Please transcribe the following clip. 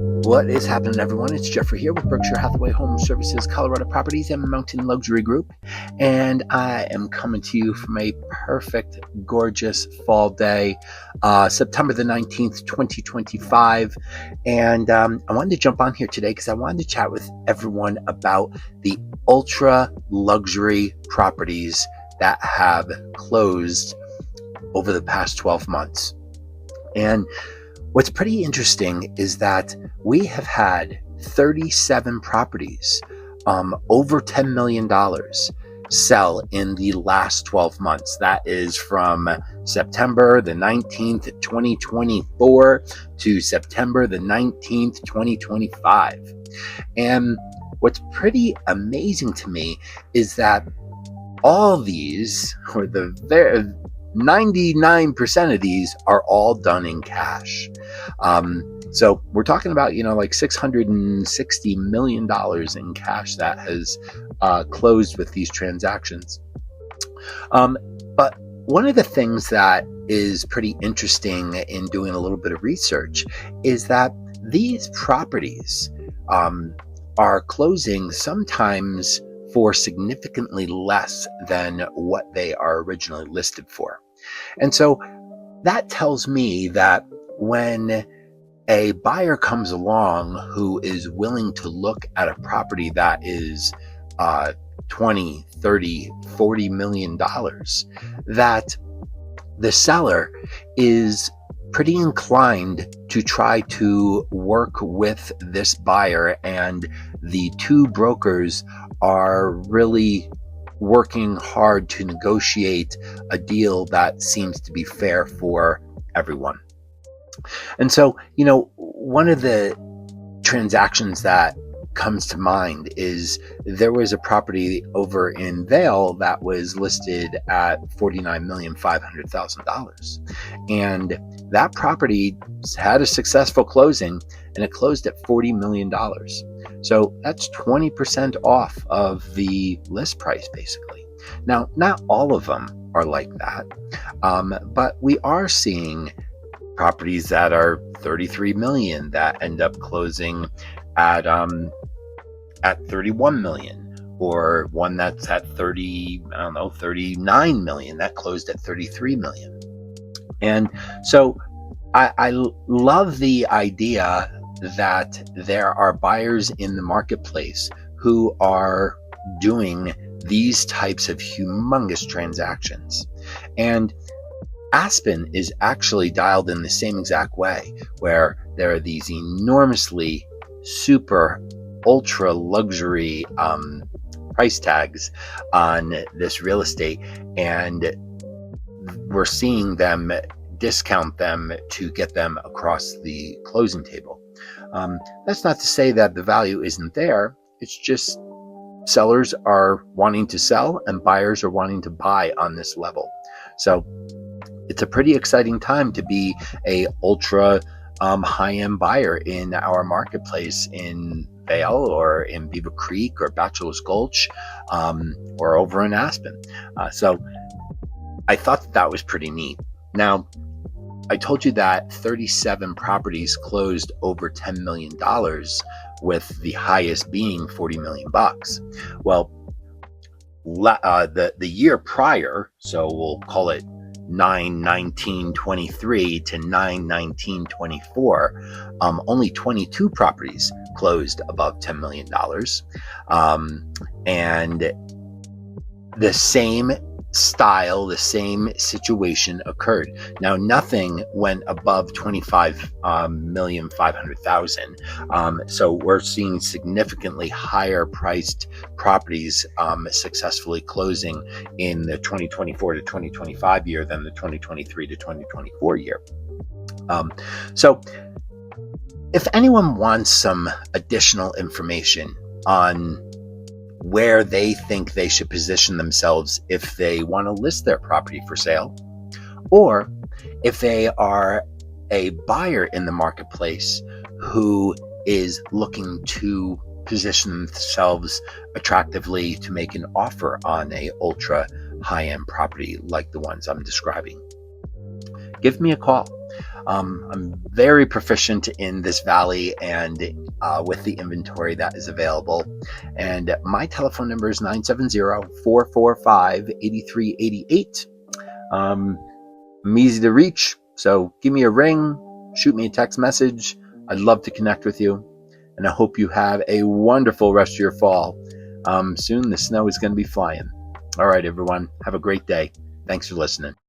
What is happening, everyone? It's Jeffrey here with Berkshire Hathaway Home Services, Colorado Properties, and Mountain Luxury Group. And I am coming to you from a perfect, gorgeous fall day, September the 19th, 2025. And I wanted to jump on here today because I wanted to chat with everyone about the ultra luxury properties that have closed over the past 12 months. And what's pretty interesting is that we have had 37 properties over $10 million sell in the last 12 months. That is from September the 19th, 2024 to September the 19th, 2025. And what's pretty amazing to me is that all these, or the 99% of these, are all done in cash. So we're talking about, like $660 million in cash that has closed with these transactions. But one of the things that is pretty interesting in doing a little bit of research is that these properties are closing sometimes for significantly less than what they are originally listed for. And so that tells me that when a buyer comes along who is willing to look at a property that is 20, 30, $40 million, that the seller is pretty inclined to try to work with this buyer, and the two brokers are really working hard to negotiate a deal that seems to be fair for everyone. And so, one of the transactions that comes to mind is there was a property over in Vail that was listed at $49,500,000. And that property had a successful closing, and it closed at $40 million. So that's 20% off of the list price, basically. Now, not all of them are like that, but we are seeing properties that are $33 million that end up closing at $31 million, or one that's at $39 million that closed at $33 million. And so I love the idea that there are buyers in the marketplace who are doing these types of humongous transactions. And Aspen is actually dialed in the same exact way, where there are these enormously super ultra luxury price tags on this real estate, and we're seeing them discount them to get them across the closing table. That's not to say that the value isn't there. It's just sellers are wanting to sell and buyers are wanting to buy on this level. So it's a pretty exciting time to be a ultra high-end buyer in our marketplace in Vail, or in Beaver Creek, or Bachelor's Gulch, or over in Aspen. So I thought that was pretty neat. Now, I told you that 37 properties closed over $10 million, with the highest being $40 million. Well, the year prior, so we'll call it 9/19/23 to 9/19/24, only 22 properties closed above $10 million. And the same style, the same situation occurred. Now, nothing went above $25,500,000. So we're seeing significantly higher priced properties successfully closing in the 2024 to 2025 year than the 2023 to 2024 year. So if anyone wants some additional information on where they think they should position themselves if they want to list their property for sale, or if they are a buyer in the marketplace who is looking to position themselves attractively to make an offer on a ultra high-end property like the ones I'm describing, give me a call. I'm very proficient in this valley and with the inventory that is available. And my telephone number is 970-445-8388. I'm easy to reach, so give me a ring, shoot me a text message. I'd love to connect with you. And I hope you have a wonderful rest of your fall. Soon the snow is going to be flying. All right, everyone. Have a great day. Thanks for listening.